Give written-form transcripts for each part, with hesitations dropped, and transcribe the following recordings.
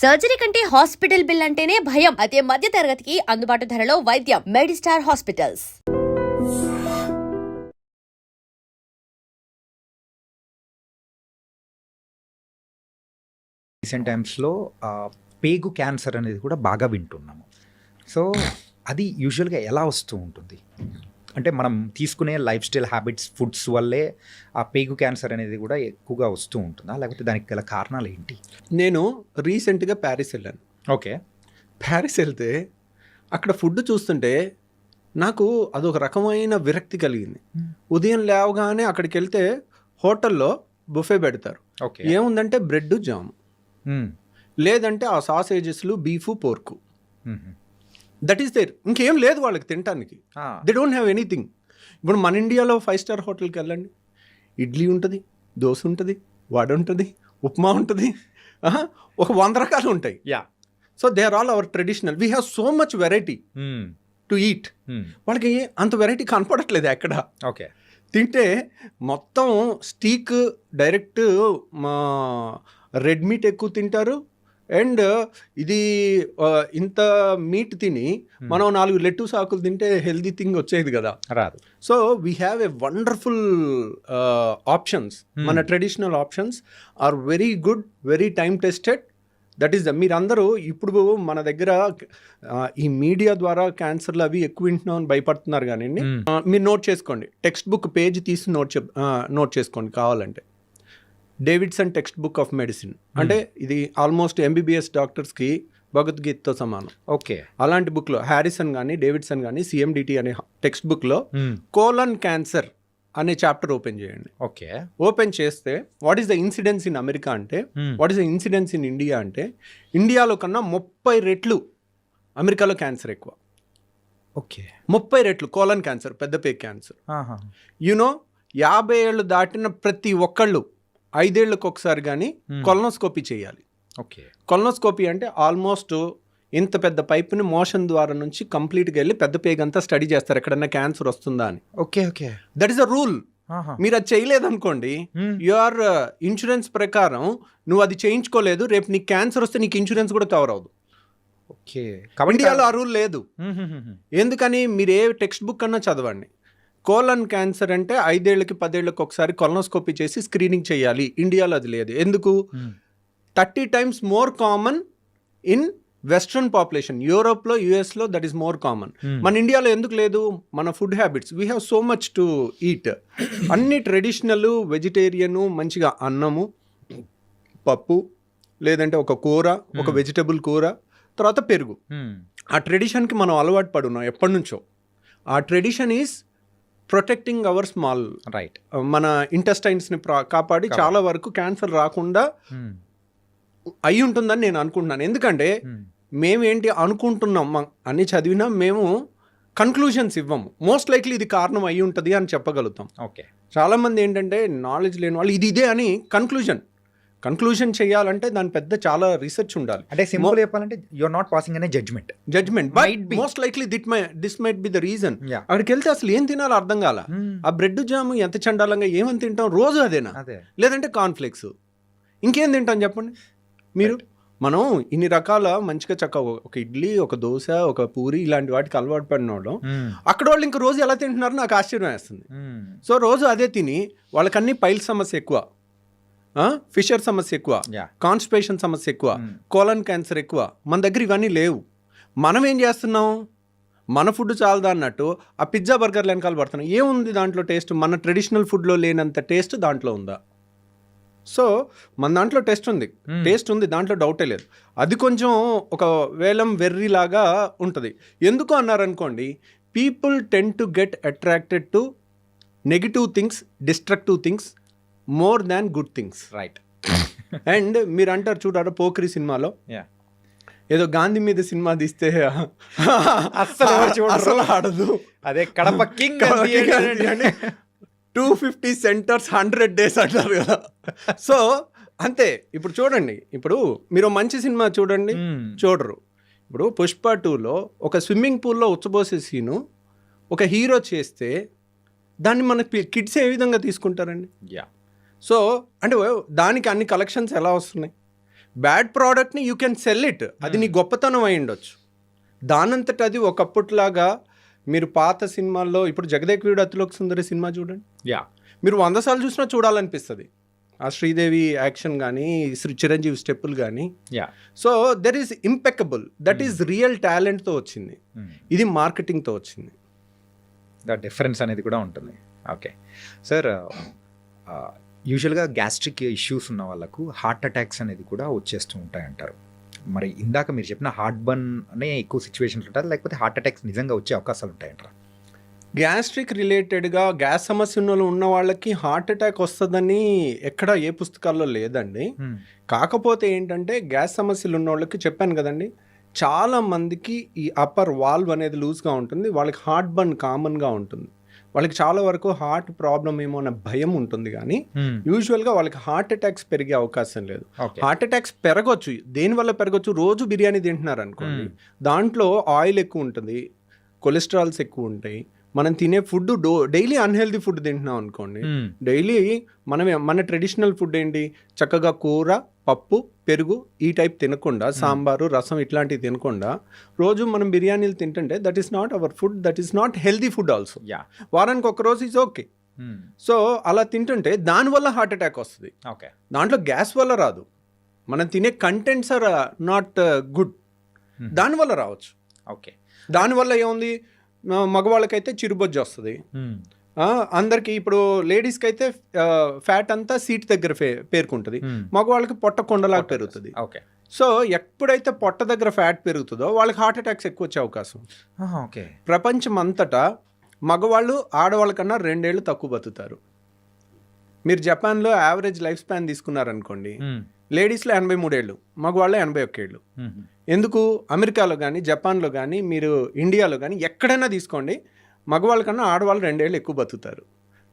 Surgery కంటే hospital bill అంటేనే భయం. అదే మధ్య తరగతికి అందుబాటు ధరలో వైద్యం. Medistar hospitals. రీసెంట్ టైమ్స్లో పేగు క్యాన్సర్ అనేది కూడా బాగా వింటున్నాము. సో అది యూజువల్గా ఎలా వస్తూ ఉంటుంది? అంటే మనం తీసుకునే లైఫ్ స్టైల్ హ్యాబిట్స్, ఫుడ్స్ వల్లే ఆ పేగు క్యాన్సర్ అనేది కూడా ఎక్కువగా వస్తూ ఉంటుందా, లేకపోతే దానికి గల కారణాలు ఏంటి? నేను రీసెంట్గా ప్యారిస్ వెళ్ళాను. ఓకే. ప్యారిస్ వెళ్తే అక్కడ ఫుడ్ చూస్తుంటే నాకు అదొక రకమైన విరక్తి కలిగింది. ఉదయం లేవగానే అక్కడికి వెళ్తే హోటల్లో బుఫే పెడతారు. ఓకే. ఏముందంటే బ్రెడ్, జామ్, లేదంటే ఆ సాసేజెస్లు, beef, pork. That is there. ఇంకేం లేదు వాళ్ళకి తినటానికి. They don't have anything. ఇప్పుడు మన ఇండియాలో 5 స్టార్ హోటల్కి వెళ్ళండి, ఇడ్లీ ఉంటుంది, దోశ ఉంటుంది, వడ ఉంటుంది, ఉప్మా ఉంటుంది, ఒక 100 రకాలు ఉంటాయి. Yeah. So they are all our traditional. We have so much variety to eat. వాళ్ళకి అంత వెరైటీ కనపడట్లేదు ఎక్కడ. ఓకే. తింటే మొత్తం స్టీక్, డైరెక్ట్ మా రెడ్ మీట్ ఎక్కువ తింటారు. అండ్ ఇది ఇంత మీట్ తిని మనం 4 లెట్టూస్ ఆకులు తింటే హెల్దీ థింగ్ వచ్చేది కదా, రాదు. So we have a wonderful options. మన traditional options are very good, very time tested. That is మీరందరూ ఇప్పుడు మన దగ్గర ఈ మీడియా ద్వారా క్యాన్సర్లు అవి ఎక్కువ వింటున్నాం అని భయపడుతున్నారు. కానీ మీరు నోట్ చేసుకోండి, టెక్స్ట్ బుక్ పేజ్ తీసి నోట్ చేసుకోండి కావాలంటే. Davidson text book of medicine అంటే ఇది ఆల్మోస్ట్ ఎంబీబీఎస్ డాక్టర్స్కి భగవద్గీతతో సమానం. ఓకే. అలాంటి బుక్లో హ్యారిసన్ కానీ, డేవిడ్సన్ కానీ, సిఎండిటి అనే టెక్స్ట్ బుక్లో కోలన్ క్యాన్సర్ అనే చాప్టర్ ఓపెన్ చేయండి. ఓకే. ఓపెన్ చేస్తే what is the incidence in America అంటే, what is the incidence in India అంటే, ఇండియాలో కన్నా 30 రెట్లు అమెరికాలో క్యాన్సర్ ఎక్కువ. ఓకే. 30 రెట్లు కోలన్ క్యాన్సర్, పెద్ద పేగు క్యాన్సర్. యూనో 50 ఏళ్ళు దాటిన ప్రతి ఒక్కళ్ళు 5 ఏళ్ళకి ఒకసారి కానీ కొలనోస్కోపీ చేయాలి. ఓకే. కొలనోస్కోపీ అంటే ఆల్మోస్ట్ ఇంత పెద్ద పైపుని మోషన్ ద్వారా నుంచి కంప్లీట్గా వెళ్ళి పెద్ద పేగంతా స్టడీ చేస్తారు ఎక్కడన్నా క్యాన్సర్ వస్తుందా అని. Okay. Okay. That is a rule. మీరు అది చేయలేదనుకోండి, యువర్ ఇన్సూరెన్స్ ప్రకారం నువ్వు అది చేయించుకోలేదు, రేపు నీకు క్యాన్సర్ వస్తే నీకు ఇన్సూరెన్స్ కూడా కవర్ అవ్వదు. ఓకే. ఇండియాలో ఆ రూల్ లేదు. ఎందుకని? మీరు ఏ టెక్స్ట్ బుక్ అన్నా చదవండి. కోలన్ క్యాన్సర్ అంటే 5 ఏళ్ళకి 10 ఏళ్ళకి ఒకసారి కొలనోస్కోపీ చేసి స్క్రీనింగ్ చేయాలి. ఇండియాలో అది లేదు. ఎందుకు? 30 times more common in western population. యూరోప్లో, యుఎస్లో దట్ ఈస్ మోర్ కామన్. మన ఇండియాలో ఎందుకు లేదు? మన food habits, we have so much to eat. అన్ని ట్రెడిషనల్, వెజిటేరియను, మంచిగా అన్నము, పప్పు, లేదంటే ఒక కూర, ఒక వెజిటబుల్ కూర, తర్వాత పెరుగు. ఆ ట్రెడిషన్కి మనం అలవాటు పడున్నాం ఎప్పటి నుంచో. ఆ tradition is protecting hour small right, మన ఇంటెస్టైన్స్ని కాపాడి చాలా వరకు క్యాన్సర్ రాకుండా అయి ఉంటుందని నేను అనుకుంటున్నాను. ఎందుకంటే మేమేంటి అనుకుంటున్నాం అన్ని చదివినా మేము కన్క్లూషన్స్ ఇవ్వము. మోస్ట్ లైక్లీ ఇది కారణం అయి ఉంటుంది అని చెప్పగలుగుతాం. ఓకే. చాలామంది ఏంటంటే నాలెడ్జ్ లేని వాళ్ళు ఇది ఇదే అని కన్క్లూజన్ చేయాలంటే దాని పెద్ద చాలా రీసెర్చ్ ఉండాలి. అంటే సింపుల్ చెప్పాలంటే యు ఆర్ నాట్ పాసింగ్ అనే judgement but most likely this might be the reason. అక్కడికి వెళ్తే అసలు ఏం తినాలో అర్థం కాల. ఆ బ్రెడ్ జామ్ ఎంత చండాలంగా, ఏమని తింటాం రోజు అదేనా, లేదంటే కాన్ఫ్లెక్స్, ఇంకేం తింటాం చెప్పండి మీరు. మనం ఇన్ని రకాల మంచిగా చక్కగా ఒక ఇడ్లీ, ఒక దోశ, ఒక పూరి ఇలాంటి వాటికి అలవాటు పడిన వాళ్ళం అక్కడ వాళ్ళు ఇంక రోజు ఎలా తింటున్నారో నాకు ఆశ్చర్యం వేస్తుంది. సో రోజు అదే తిని వాళ్ళకన్నీ పైల్ సమస్య ఎక్కువ, ఫిషర్ సమస్య ఎక్కువ, కాన్స్టిపేషన్ సమస్య ఎక్కువ, కోలన్ క్యాన్సర్ ఎక్కువ. మన దగ్గర ఇవన్నీ లేవు. మనం ఏం చేస్తున్నాం? మన ఫుడ్ చాలదా అన్నట్టు ఆ పిజ్జా బర్గర్లు వెనకాల పడుతున్నాం. ఏముంది దాంట్లో టేస్ట్? మన ట్రెడిషనల్ ఫుడ్లో లేనంత టేస్ట్ దాంట్లో ఉందా? సో మన దాంట్లో టేస్ట్ ఉంది, దాంట్లో డౌటే లేదు. అది కొంచెం ఒక వేలం వెర్రీలాగా ఉంటుంది. ఎందుకు అన్నారనుకోండి, people tend to get attracted to negative things, destructive things more than good things. Right. And మీరు అంటారు చూడారా పోక్రీ సినిమాలో ఏదో గాంధీ మీద సినిమా తీస్తే అసలు ఆడదు, అదే కడప కింగ్ 250 సెంటర్స్ 100 days అంటారు కదా. సో అంతే. ఇప్పుడు చూడండి, ఇప్పుడు మీరు మంచి సినిమా చూడండి, చూడరు. ఇప్పుడు పుష్ప 2లో ఒక స్విమ్మింగ్ పూల్లో ఉచ్చబోసే సీను ఒక హీరో చేస్తే దాన్ని మన కిడ్స్ ఏ విధంగా తీసుకుంటారండి? సో అంటే దానికి అన్ని కలెక్షన్స్ ఎలా వస్తున్నాయి? బ్యాడ్ ప్రోడక్ట్ని యూ కెన్ సెల్ ఇట్, అది నీ గొప్పతనం అయి ఉండొచ్చు. దానంతట అది ఒకప్పట్లాగా మీరు పాత సినిమాల్లో ఇప్పుడు జగదేక్ అతిలోక సుందరి సినిమా చూడండి, మీరు 100 సార్లు చూసినా చూడాలనిపిస్తుంది. ఆ శ్రీదేవి యాక్షన్ కానీ చిరంజీవి స్టెప్పులు కానీ. So there is impeccable, that is real టాలెంట్తో వచ్చింది, ఇది మార్కెటింగ్తో వచ్చింది. ద డిఫరెన్స్ అనేది కూడా ఉంటుంది. ఓకే సార్, యూజువల్గా గ్యాస్ట్రిక్ ఇష్యూస్ ఉన్న వాళ్ళకు హార్ట్ అటాక్స్ అనేది కూడా వచ్చేస్తూ ఉంటాయి అంటారు. మరి ఇందాక మీరు చెప్పిన హార్ట్ బర్న్ అనే ఎక్కువ సిచ్యువేషన్స్ ఉంటారు, లేకపోతే హార్ట్ అటాక్స్ నిజంగా వచ్చే అవకాశాలు ఉంటాయంటారా? గ్యాస్ట్రిక్ రిలేటెడ్గా గ్యాస్ సమస్యలు ఉన్న వాళ్ళకి హార్ట్ అటాక్ వస్తుందని ఎక్కడ ఏ పుస్తకాల్లో లేదండి. కాకపోతే ఏంటంటే గ్యాస్ సమస్యలు ఉన్న వాళ్ళకి చెప్పాను కదండి, చాలా మందికి ఈ అప్పర్ వాల్వ్ అనేది లూజ్గా ఉంటుంది, వాళ్ళకి హార్ట్ బర్న్ కామన్గా ఉంటుంది, వాళ్ళకి చాలా వరకు హార్ట్ ప్రాబ్లం ఏమో అన్న భయం ఉంటుంది, కానీ యూజువల్గా వాళ్ళకి హార్ట్ అటాక్స్ పెరిగే అవకాశం లేదు. హార్ట్ అటాక్స్ పెరగచ్చు, దేనివల్ల పెరగచ్చు, రోజు బిర్యానీ తింటున్నారు అనుకోండి, దాంట్లో ఆయిల్ ఎక్కువ ఉంటుంది, కొలెస్ట్రాల్స్ ఎక్కువ ఉంటాయి, మనం తినే ఫుడ్ డైలీ అన్హెల్దీ ఫుడ్ తింటున్నాం అనుకోండి, డైలీ మన ట్రెడిషనల్ ఫుడ్ ఏంటి, చక్కగా కూర, పప్పు, పెరుగు ఈ టైప్ తినకుండా, సాంబారు, రసం ఇట్లాంటివి తినకుండా రోజు మనం బిర్యానీలు తింటుంటే that is not our food, that is not healthy food also. వారానికి ఒక రోజు ఈజ్ ఓకే. సో అలా తింటుంటే దానివల్ల హార్ట్ అటాక్ వస్తుంది. దాంట్లో గ్యాస్ వల్ల రాదు, మనం తినే కంటెంట్స్ ఆర్ నాట్ గుడ్, దానివల్ల రావచ్చు. ఓకే, దానివల్ల ఏముంది, మగవాళ్ళకైతే చిరుబొజ్జు వస్తుంది, అందరికి ఇప్పుడు లేడీస్కి అయితే ఫ్యాట్ అంతా సీట్ దగ్గర పేరుకుంటుంది, మగవాళ్ళకి పొట్ట కొండలాగా పెరుగుతుంది. ఓకే, సో ఎప్పుడైతే పొట్ట దగ్గర ఫ్యాట్ పెరుగుతుందో వాళ్ళకి హార్ట్ అటాక్స్ ఎక్కువ వచ్చే అవకాశం. ఓకే, ప్రపంచం అంతటా మగవాళ్ళు ఆడవాళ్ళ కన్నా 2 ఏళ్ళు తక్కువ బతుకుతారు. మీరు జపాన్లో యావరేజ్ లైఫ్ స్పాన్ తీసుకున్నారనుకోండి, లేడీస్లో 83 ఏళ్ళు, మగవాళ్ళు 81 ఏళ్ళు. ఎందుకు, అమెరికాలో కానీ జపాన్లో కానీ మీరు ఇండియాలో కానీ ఎక్కడైనా తీసుకోండి, మగవాళ్ళ కన్నా ఆడవాళ్ళు 2 ఏళ్ళు ఎక్కువ బతుకుతారు.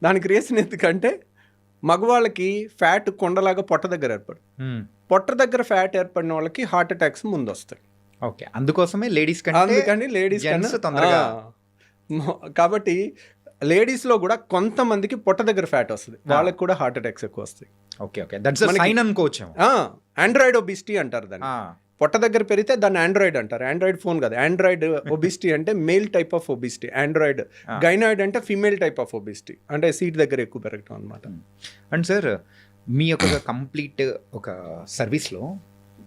దానికి రీజన్ ఎందుకంటే మగవాళ్ళకి ఫ్యాట్ కొండలాగా పొట్ట దగ్గర ఏర్పడు, పొట్ట దగ్గర ఫ్యాట్ ఏర్పడిన వాళ్ళకి హార్ట్ అటాక్స్ ముందు వస్తాయి. ఓకే, అందుకోసమే లేడీస్ లేడీస్ కన్నా కాబట్టి లేడీస్లో కూడా కొంతమందికి పొట్ట దగ్గర ఫ్యాట్ వస్తుంది, వాళ్ళకి కూడా హార్ట్ అటాక్స్ ఎక్కువ వస్తాయి. Okay okay, that's a sign అనుకోవచ్చు. ఆండ్రాయిడ్ ఒబిసిటీ అంటారు దాన్ని, పొట్ట దగ్గర పెరిగితే దాన్ని ఆండ్రాయిడ్ అంటారు. ఆండ్రాయిడ్ ఫోన్ కదా, ఆండ్రాయిడ్ ఒబిసిటీ అంటే male type of obesity, android gynoid అంటే ఫీమేల్ టైప్ ఆఫ్ ఒబిసిటీ, అంటే సీట్ దగ్గర ఎక్కువ పెరగటం అనమాట. అండ్ సార్, మీ యొక్క కంప్లీట్ ఒక సర్వీస్లో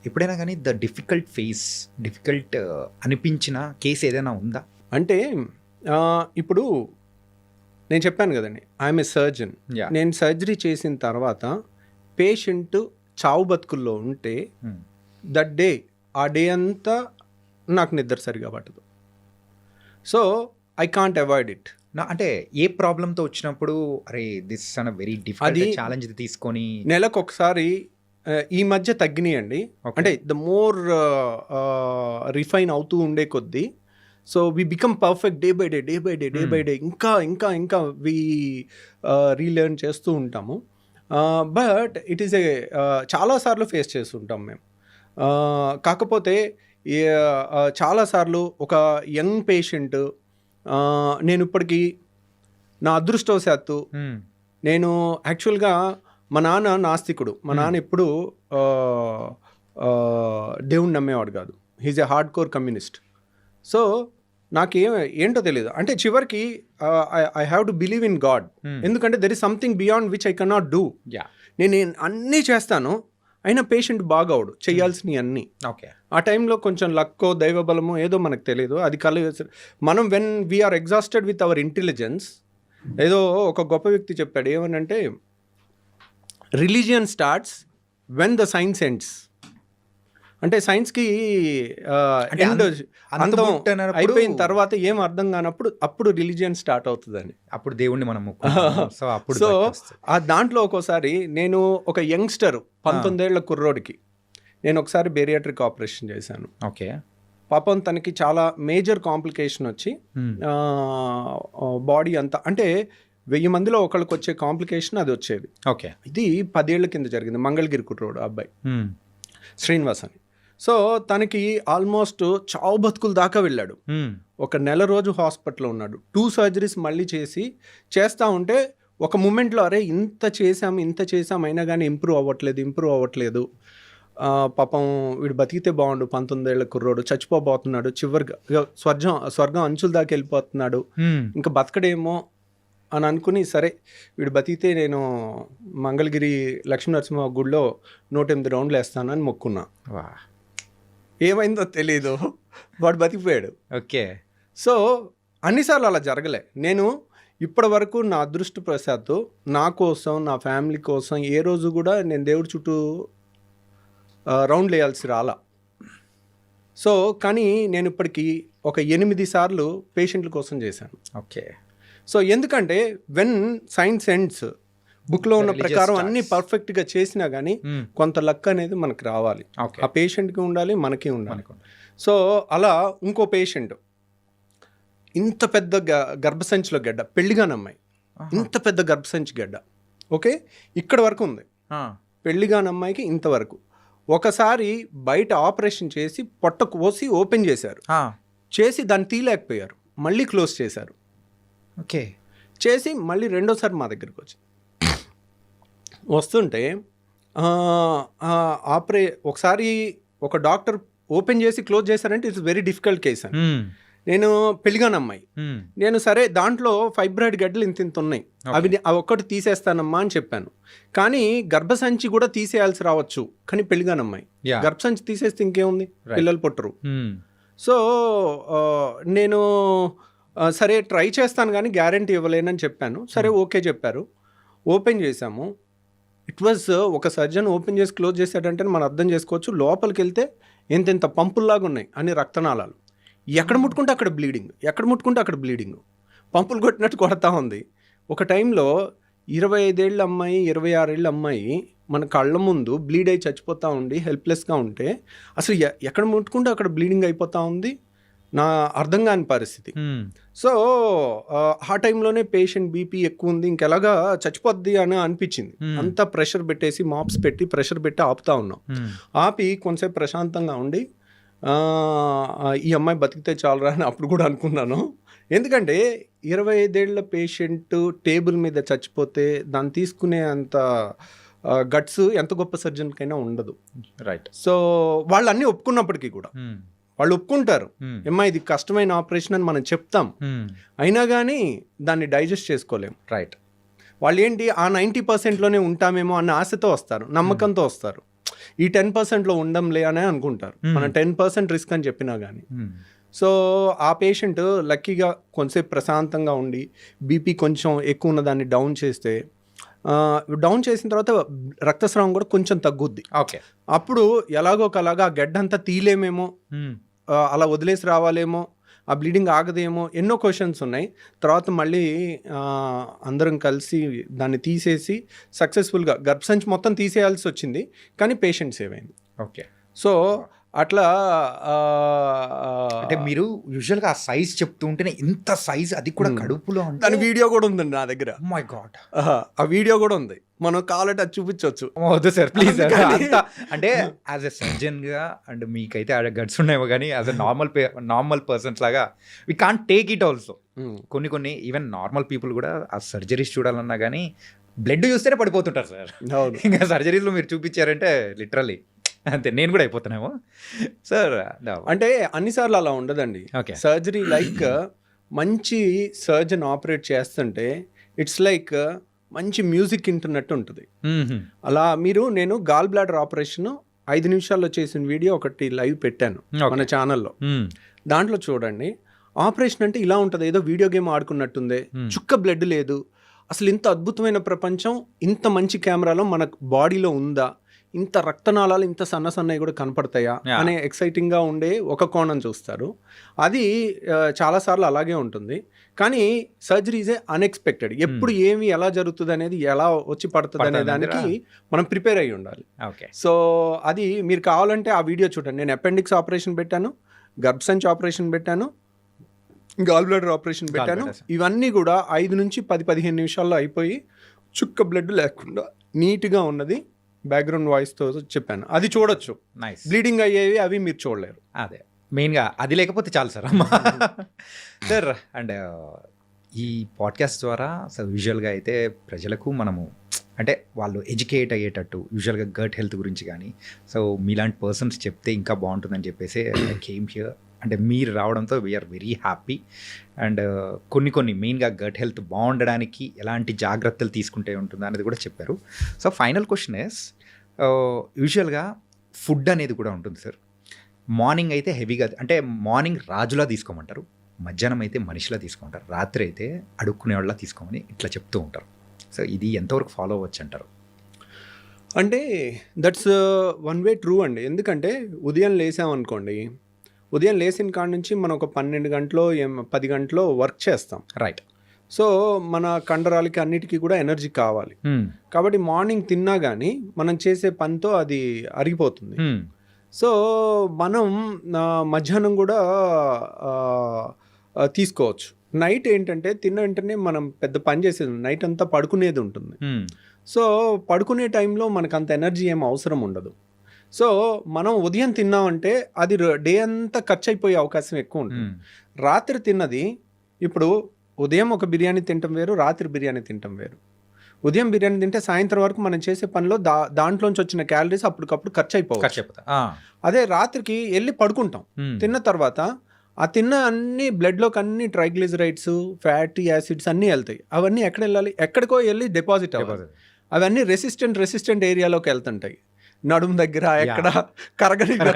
ఎప్పుడైనా కానీ డిఫికల్ట్ అనిపించిన కేసు ఏదైనా ఉందా? అంటే ఇప్పుడు నేను చెప్పాను కదండి, ఐఎమ్ ఏ సర్జన్. నేను సర్జరీ చేసిన తర్వాత పేషెంట్ చావు బతుకుల్లో ఉంటే దట్ డే, ఆ డే అంతా నాకు నిద్ర సరిగా పట్టదు. So I can't avoid it. అంటే ఏ ప్రాబ్లంతో వచ్చినప్పుడు అరే this an very difficult challenge తీసుకొని నెలకు ఒకసారి, ఈ మధ్య తగ్గినాయండి, అంటే ద మోర్ రిఫైన్ అవుతూ ఉండే కొద్దీ, so we become perfect day by day, ఇంకా వీ రీలెర్న్ చేస్తూ ఉంటాము. బట్ ఇట్ ఈస్ చాలాసార్లు ఫేస్ చేస్తుంటాం మేము. కాకపోతే చాలాసార్లు ఒక యంగ్ పేషెంట్, నేను ఇప్పటికీ నా అదృష్టవశాత్తు, నేను యాక్చువల్గా మా నాన్న నాస్తికుడు, మా నాన్న ఎప్పుడు దేవుణ్ణి నమ్మేవాడు కాదు, he's a hard core communist. So ఏంటో తెలియదు, అంటే చివరికి I have to believe in God, ఎందుకంటే there is something beyond which I cannot do. నేను అన్నీ చేస్తాను, అయినా పేషెంట్ బాగవుడు, చేయాల్సినవి అన్నీ. ఓకే, ఆ టైంలో కొంచెం లక్కో దైవబలమో ఏదో మనకు తెలియదు, అది మనం when we are exhausted with our intelligence. ఏదో ఒక గొప్ప వ్యక్తి చెప్పాడు, ఏమనంటే religion starts when the science ends. అంటే సైన్స్కి అంతం అయిపోయిన తర్వాత ఏం అర్థం కానప్పుడు అప్పుడు రిలీజియన్ స్టార్ట్ అవుతుందని, అప్పుడు దేవుణ్ణి మనం. సో ఆ దాంట్లో ఒక్కోసారి నేను ఒక యంగ్స్టర్ 19 ఏళ్ల కుర్రోడికి నేను ఒకసారి బేరియాట్రిక్ ఆపరేషన్ చేశాను. ఓకే, పాపం తనకి చాలా మేజర్ కాంప్లికేషన్ వచ్చి బాడీ అంతా, అంటే 1000 మందిలో ఒకళ్ళకి వచ్చే కాంప్లికేషన్ అది వచ్చేది. ఓకే, ఇది 10 ఏళ్ల కింద జరిగింది. మంగళగిరి కుర్రోడు అబ్బాయి శ్రీనివాస్ అని. సో తనకి ఆల్మోస్ట్ చావు బతుకుల దాకా వెళ్ళాడు. 1 నెల రోజు హాస్పిటల్లో ఉన్నాడు. 2 సర్జరీస్ మళ్ళీ చేస్తూ ఉంటే ఒక మూమెంట్లో అరే ఇంత చేసాం అయినా కానీ ఇంప్రూవ్ అవ్వట్లేదు. పాపం వీడు బతికితే బాగుండు, 19 ఏళ్ల కుర్రోడు చచ్చిపోబోతున్నాడు, చివరిగా ఇక స్వర్గం అంచుల దాకా వెళ్ళిపోతున్నాడు, ఇంకా బతకడేమో అని అనుకుని, సరే వీడు బతికితే నేను మంగళగిరి లక్ష్మీ నరసింహ గుడిలో 108 రౌండ్లు వేస్తానని మొక్కున్నా. ఏమైందో తెలీదు, వాడు బతికిపోయాడు. ఓకే. సో అన్నిసార్లు అలా జరగలే. నేను ఇప్పటి వరకు నా అదృష్టవశాత్తు నా కోసం, నా ఫ్యామిలీ కోసం ఏ రోజు కూడా నేను దేవుడి చుట్టూ రౌండ్లు వేయాల్సి రాలా. సో కానీ నేను ఇప్పటికీ ఒక 8 సార్లు పేషెంట్ల కోసం చేశాను. ఓకే. సో ఎందుకంటే వెన్ సైన్స్ ఎండ్స్, బుక్లో ఉన్న ప్రకారం అన్ని పర్ఫెక్ట్గా చేసినా కానీ కొంత లక్ అనేది మనకు రావాలి. ఆ పేషెంట్కి ఉండాలి, మనకి ఉండాలి. సో అలా ఇంకో పేషెంట్ ఇంత పెద్ద గర్భసంచిలో గడ్డ, పెళ్లిగానమ్మాయి, ఇంత పెద్ద గర్భసంచి గడ్డ, ఓకే, ఇక్కడ వరకు ఉంది. పెళ్లిగానమ్మాయికి ఇంతవరకు. ఒకసారి బయట ఆపరేషన్ చేసి పొట్ట కోసి ఓపెన్ చేశారు, చేసి దాన్ని తీయలేకపోయారు, మళ్ళీ క్లోజ్ చేశారు. ఓకే. చేసి మళ్ళీ రెండోసారి మా దగ్గరికి వచ్చి వస్తుంటే ఒకసారి ఒక డాక్టర్ ఓపెన్ చేసి క్లోజ్ చేశారంటే ఇట్స్ వెరీ డిఫికల్ట్ కేస్ అని. నేను పెళ్లిగానమ్మాయి, నేను సరే దాంట్లో ఫైబ్రాయిడ్ గడ్డలు ఇంత ఉన్నాయి, అవి ఒక్కటి తీసేస్తానమ్మా అని చెప్పాను. కానీ గర్భసంచి కూడా తీసేయాల్సి రావచ్చు, కానీ పెళ్లిగానమ్మాయి గర్భసంచి తీసేస్తే ఇంకేముంది, పిల్లలు పుట్టరు. సో నేను సరే ట్రై చేస్తాను కానీ గ్యారంటీ ఇవ్వలేనని చెప్పాను. సరే ఓకే చెప్పారు, ఓపెన్ చేశాము. ఇట్ వాజ్ ఒక సర్జన్ ఓపెన్ చేసి క్లోజ్ చేశాడంటే మనం అర్థం చేసుకోవచ్చు, లోపలికి వెళ్తే ఎంతెంత పంపుల్లాగా ఉన్నాయి అన్ని రక్తనాళాలు, ఎక్కడ ముట్టుకుంటే అక్కడ బ్లీడింగ్, ఎక్కడ ముట్టుకుంటే అక్కడ బ్లీడింగ్, పంపులు కొట్టినట్టు కొడతా ఉంది. ఒక టైంలో 25 ఏళ్ళ అమ్మాయి, 26 ఏళ్ళ అమ్మాయి మన కళ్ళ ముందు బ్లీడ్ అయి చచ్చిపోతూ ఉండి హెల్ప్లెస్గా ఉంటే అసలు ఎక్కడ ముట్టుకుంటే అక్కడ బ్లీడింగ్ అయిపోతూ ఉంది, నా అర్థం కాని పరిస్థితి. సో ఆ టైంలోనే పేషెంట్ బీపీ ఎక్కువ ఉంది, ఇంకెలాగా చచ్చిపోద్ది అని అనిపించింది. అంతా ప్రెషర్ పెట్టేసి మాప్స్ పెట్టి ప్రెషర్ పెట్టి ఆపుతా ఉన్నాం. ఆపి కొంతసేపు ప్రశాంతంగా ఉండి ఈ అమ్మాయి బతికితే చాలరా అని అప్పుడు కూడా అనుకున్నాను. ఎందుకంటే 25 ఏళ్ల పేషెంట్ టేబుల్ మీద చచ్చిపోతే దాన్ని తీసుకునే అంత గట్స్ ఎంత గొప్ప సర్జన్కైనా ఉండదు. రైట్. సో వాళ్ళు అన్నీ ఒప్పుకున్నప్పటికీ కూడా, వాళ్ళు ఒప్పుకుంటారు అమ్మా ఇది కష్టమైన ఆపరేషన్ అని మనం చెప్తాం, అయినా కానీ దాన్ని డైజెస్ట్ చేసుకోలేము. రైట్. వాళ్ళు ఏంటి ఆ 90%లోనే ఉంటామేమో అన్న ఆశతో వస్తారు, నమ్మకంతో వస్తారు. ఈ 10%లో ఉండంలే అనే అనుకుంటారు, మనం 10% రిస్క్ అని చెప్పినా కానీ. సో ఆ పేషెంట్ లక్కీగా కొంచెంసేపు ప్రశాంతంగా ఉండి బీపీ కొంచెం ఎక్కువ ఉన్న దాన్ని డౌన్ చేస్తే, డౌన్ చేసిన తర్వాత రక్తస్రావం కూడా కొంచెం తగ్గుద్ది. ఓకే. అప్పుడు ఎలాగో ఒకలాగా ఆ గడ్డ అంతా తీలేమేమో, అలా వదిలేసి రావాలేమో, ఆ బ్లీడింగ్ ఆగదేమో, ఎన్నో క్వశ్చన్స్ ఉన్నాయి. తర్వాత మళ్ళీ అందరం కలిసి దాన్ని తీసేసి సక్సెస్ఫుల్గా గర్భసంచి మొత్తం తీసేయాల్సి వచ్చింది, కానీ పేషెంట్ సేవ్ అయింది. ఓకే. సో అట్లా అంటే మీరు యూజువల్గా ఆ సైజ్ చెప్తూ ఉంటేనే ఇంత సైజ్, అది కూడా కడుపులో, దాని వీడియో కూడా ఉందండి నా దగ్గర. మై గాడ్, ఆ వీడియో కూడా ఉంది, మనం కావాలంటే అది చూపించవచ్చు. వద్దు సార్ ప్లీజ్. అంటే యాజ్ ఎ సర్జన్గా అండ్ మీకైతే ఆ గట్స్ ఉన్నాయేమో, కానీ యాజ్ ఎ నార్మల్ పర్సన్స్ లాగా we can't take it also. కొన్ని ఈవెన్ నార్మల్ పీపుల్ కూడా ఆ సర్జరీస్ చూడాలన్నా కానీ బ్లడ్ చూస్తేనే పడిపోతుంటారు సార్. ఇంకా సర్జరీస్లో మీరు చూపించారంటే లిటరల్లీ అంతే, నేను కూడా అయిపోతున్నామో సార్. అంటే అన్నిసార్లు అలా ఉండదండి. సర్జరీ లైక్ మంచి సర్జన్ ఆపరేట్ చేస్తుంటే ఇట్స్ లైక్ మంచి మ్యూజిక్ వింటున్నట్టు ఉంటుంది. అలా నేను గాల్ బ్లాడర్ ఆపరేషన్ 5 నిమిషాల్లో చేసిన వీడియో ఒకటి లైవ్ పెట్టాను మన ఛానల్లో, దాంట్లో చూడండి. ఆపరేషన్ అంటే ఇలా ఉంటుంది, ఏదో వీడియో గేమ్ ఆడుకున్నట్టుందే, చుక్క బ్లడ్ లేదు, అసలు ఇంత అద్భుతమైన ప్రపంచం ఇంత మంచి కెమెరాలో మన బాడీలో ఉందా, ఇంత రక్తనాళాలు ఇంత సన్నవి కూడా కనపడతాయా అనే ఎక్సైటింగ్గా ఉండే ఒక కోణం చూస్తారు. అది చాలాసార్లు అలాగే ఉంటుంది. కానీ సర్జరీ ఈజ్ అన్ఎక్స్పెక్టెడ్, ఎప్పుడు ఏమి ఎలా జరుగుతుంది అనేది, ఎలా వచ్చి పడుతుంది అనే దానికి మనం ప్రిపేర్ అయ్యి ఉండాలి. సో అది మీరు కావాలంటే ఆ వీడియో చూడండి. నేను అపెండిక్స్ ఆపరేషన్ పెట్టాను, గర్భసంచి ఆపరేషన్ పెట్టాను, గాల్ బ్లాడర్ ఆపరేషన్ పెట్టాను. ఇవన్నీ కూడా 5 నుంచి 10-15 నిమిషాల్లో అయిపోయి చుక్క బ్లడ్ లేకుండా నీట్గా ఉన్నది, బ్యాక్గ్రౌండ్ వాయిస్తో చెప్పాను. అది చూడొచ్చు. బ్లీడింగ్ అయ్యేవి అవి మీరు చూడలేరు. అదే మెయిన్గా అది లేకపోతే చాలు సార్. అమ్మా సార్, అండ్ ఈ పాడ్కాస్ట్ ద్వారా సార్ యూజువల్గా అయితే ప్రజలకు మనము అంటే వాళ్ళు ఎడ్యుకేట్ అయ్యేటట్టు యూజువల్గా గట్ హెల్త్ గురించి కానీ, సో మీలాంటి పర్సన్స్ చెప్తే ఇంకా బాగుంటుందని చెప్పేసి ఐ కేమ్ హియర్. అంటే మీరు రావడంతో వీఆర్ వెరీ హ్యాపీ. అండ్ కొన్ని మెయిన్గా గట్ హెల్త్ బాగుండడానికి ఎలాంటి జాగ్రత్తలు తీసుకుంటే ఉంటుందో అనేది కూడా చెప్పారు. సో ఫైనల్ క్వశ్చన్ ఇస్, యూజువల్గా ఫుడ్ అనేది కూడా ఉంటుంది సార్. మార్నింగ్ అయితే హెవీగా, అంటే మార్నింగ్ రాజులా తీసుకోమంటారు, మధ్యాహ్నం అయితే మనిషిలా తీసుకుంటారు, రాత్రి అయితే అడుక్కునే వాళ్ళ తీసుకోమని ఇట్లా చెప్తూ ఉంటారు. సో ఇది ఎంతవరకు ఫాలో అవ్వచ్చు అంటారు? అంటే దట్స్ వన్ వే ట్రూ అండి. ఎందుకంటే ఉదయం లేసామనుకోండి, ఉదయం లేచిన కాడ నుంచి మనం ఒక 12 గంటలో 10 గంటలో వర్క్ చేస్తాం. రైట్. సో మన కండరాలకి అన్నిటికీ కూడా ఎనర్జీ కావాలి. కాబట్టి మార్నింగ్ తిన్నా కానీ మనం చేసే పనితో అది అరిగిపోతుంది. సో మనం మధ్యాహ్నం కూడా తీసుకోవచ్చు. నైట్ ఏంటంటే తిన్న వెంటనే మనం పెద్ద పని చేసేది, నైట్ అంతా పడుకునేది ఉంటుంది. సో పడుకునే టైంలో మనకు అంత ఎనర్జీ ఏం అవసరం ఉండదు. సో మనం ఉదయం తిన్నామంటే అది డే అంతా ఖర్చు అయిపోయే అవకాశం ఎక్కువ ఉంటుంది. రాత్రి తిన్నది, ఇప్పుడు ఉదయం ఒక బిర్యానీ తినటం వేరు, రాత్రి బిర్యానీ తినటం వేరు. ఉదయం బిర్యానీ తింటే సాయంత్రం వరకు మనం చేసే పనిలో దాంట్లోంచి వచ్చిన క్యాలరీస్ అప్పటికప్పుడు ఖర్చు అయిపోవచ్చు. అదే రాత్రికి వెళ్ళి పడుకుంటాం, తిన్న తర్వాత ఆ తిన్న అన్ని బ్లడ్లోకి అన్ని ట్రైగ్లిజరైడ్స్, ఫ్యాటీ యాసిడ్స్ అన్నీ వెళ్తాయి. అవన్నీ ఎక్కడ వెళ్ళాలి? ఎక్కడికో వెళ్ళి డిపాజిట్ అవ్వాలి. అవన్నీ రెసిస్టెంట్ ఏరియాలోకి వెళ్తుంటాయి. నడుము దగ్గర ఎక్కడ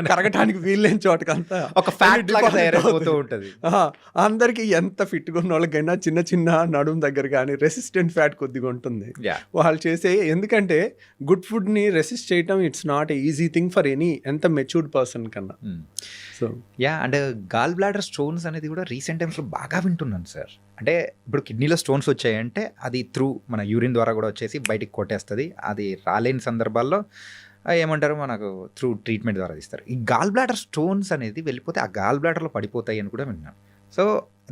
కరగటానికి వీల్లేని చోటకంతా ఒక ఫ్యాట్ లాగా తయారైపోతూ ఉంటుంది. అందరికి ఎంత ఫిట్గా ఉన్న వాళ్ళకైనా చిన్న నడుము దగ్గర కానీ రెసిస్టెంట్ ఫ్యాట్ కొద్దిగా ఉంటుంది వాళ్ళు చేసే. ఎందుకంటే గుడ్ ఫుడ్ని రెసిస్ట్ చేయటం it's not easy thing for any ఎంత మెచ్యూర్డ్ పర్సన్ కన్నా. So and gall bladder stones అనేది కూడా రీసెంట్ టైమ్స్లో బాగా వింటున్నాను సార్. అంటే ఇప్పుడు కిడ్నీలో స్టోన్స్ వచ్చాయంటే అది త్రూ మన యూరిన్ ద్వారా కూడా వచ్చేసి బయటికి కొట్టేస్తుంది. అది రాలేని సందర్భాల్లో ఏమంటారు, మనకు త్రూ ట్రీట్మెంట్ ద్వారా తీస్తారు. ఈ గాల్ బ్లాడర్ స్టోన్స్ అనేది వెళ్ళిపోతే ఆ గాల్ బ్లాడర్లో పడిపోతాయి అని కూడా విన్నాను. సో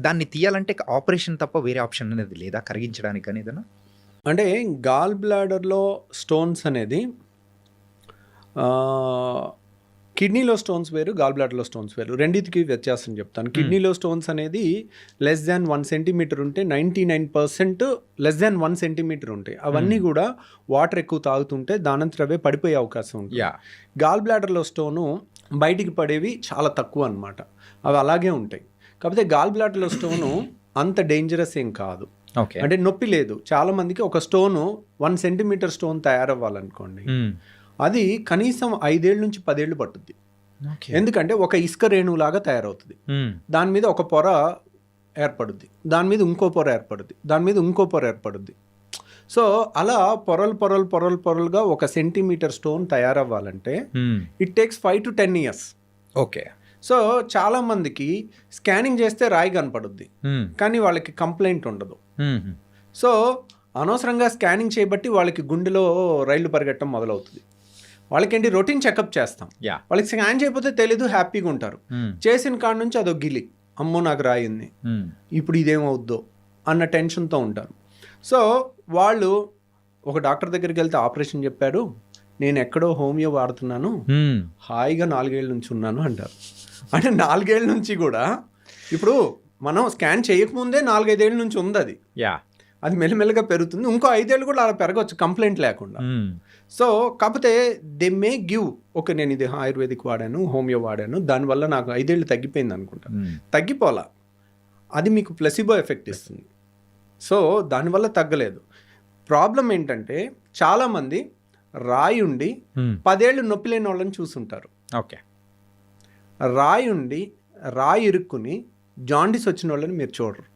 దాన్ని తీయాలంటే ఆపరేషన్ తప్ప వేరే ఆప్షన్ అనేది లేదా కరిగించడానికి కానీ ఏదైనా? అంటే గాల్ బ్లాడర్లో స్టోన్స్ అనేది కిడ్నీలో స్టోన్స్ వేరు, గాల్ బ్లాడర్లో స్టోన్స్ వేరు. రెండింటికి వ్యత్యాసం చెప్తాను. కిడ్నీలో స్టోన్స్ అనేది లెస్ దాన్ 1 సెంటీమీటర్ ఉంటే 99% లెస్ దాన్ 1 సెంటీమీటర్ ఉంటాయి. అవన్నీ కూడా వాటర్ ఎక్కువ తాగుతుంటే దానంతట అవే పడిపోయే అవకాశం ఉంటుంది. గాల్ బ్లాడర్లో స్టోను బయటికి పడేవి చాలా తక్కువ అన్నమాట, అవి అలాగే ఉంటాయి. కాకపోతే గాల్ బ్లాడర్లో స్టోను అంత డేంజరస్ ఏం కాదు. అంటే నొప్పి లేదు. చాలా మందికి ఒక స్టోను 1 సెంటీమీటర్ స్టోన్ తయారవ్వాలనుకోండి, అది కనీసం 5 ఏళ్ళ నుంచి 10 ఏళ్ళు పట్టుద్ది. ఎందుకంటే ఒక ఇసుక రేణువులాగా తయారవుతుంది. దాని మీద ఒక పొర ఏర్పడుద్ది, దాని మీద ఇంకో పొర ఏర్పడుద్ది, దాని మీద ఇంకో పొర ఏర్పడుద్ది. సో అలా పొరలుగా 1 సెంటీమీటర్ స్టోన్ తయారవ్వాలంటే it takes 5 to 10 years. Okay. So చాలా మందికి స్కానింగ్ చేస్తే రాయి కనపడుద్ది, కానీ వాళ్ళకి కంప్లైంట్ ఉండదు. సో అనవసరంగా స్కానింగ్ చేయబట్టి వాళ్ళకి గుండెలో రైళ్లు పరిగెట్టడం మొదలవుతుంది. వాళ్ళకేంటి, రొటీన్ చెకప్ చేస్తాం, వాళ్ళకి స్కాన్ చేయకపోతే తెలీదు, హ్యాపీగా ఉంటారు. చేసిన కాడ నుంచి అదో గిలి, అమ్మో నాకు రాయింది, ఇప్పుడు ఇదేమవుద్దో అన్న టెన్షన్తో ఉంటారు. సో వాళ్ళు ఒక డాక్టర్ దగ్గరికి వెళ్తే ఆపరేషన్ చెప్పాడు, నేను ఎక్కడో హోమియో వాడుతున్నాను, హాయిగా 4 ఏళ్ళ నుంచి ఉన్నాను అంటారు. అంటే 4 ఏళ్ళ నుంచి కూడా, ఇప్పుడు మనం స్కాన్ చేయకముందే 4-5 ఏళ్ళ నుంచి ఉంది అది. అది మెల్లమెల్లగా పెరుగుతుంది. ఇంకో 5 ఏళ్ళు కూడా అలా పెరగవచ్చు కంప్లైంట్ లేకుండా. సో కాకపోతే దే మే గివ్, ఓకే నేను ఇది ఆయుర్వేదిక్ వాడాను, హోమియో వాడాను, దానివల్ల నాకు 5 ఏళ్ళు తగ్గిపోయింది అనుకుంటా. తగ్గిపోలా, అది మీకు ప్లసిబో ఎఫెక్ట్ ఇస్తుంది. సో దానివల్ల తగ్గలేదు. ప్రాబ్లం ఏంటంటే చాలామంది రాయి ఉండి 10 ఏళ్ళు నొప్పి లేని వాళ్ళని చూసుంటారు. ఓకే. రాయి ఇరుక్కుని జాండీస్ వచ్చిన వాళ్ళని మీరు చూడరు.